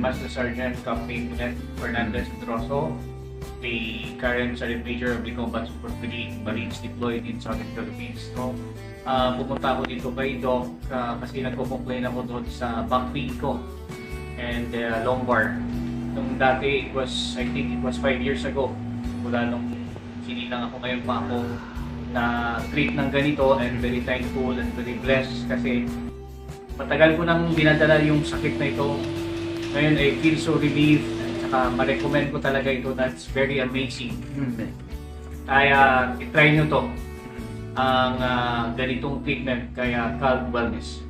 Master Sergeant Captain Glenn Fernandez Droso, the current Sergeant Major of the Combat Support Brigade Marines deployed in Southern Philippines. No? Pumunta ako dito kay Doc kasi nagko-complain ako doon sa back pain ko and lumbar. Nung dati, I think it was 5 years ago, mula nung sinilang ako, ngayon pa ako na-treat ng ganito, and very thankful and very blessed kasi matagal ko nang dinadala yung sakit na ito. Ngayon I feel so relieved at saka ma-recommend ko talaga ito. That's very amazing. Kaya itry nyo to, ang ganitong treatment kaya Calv Wellness.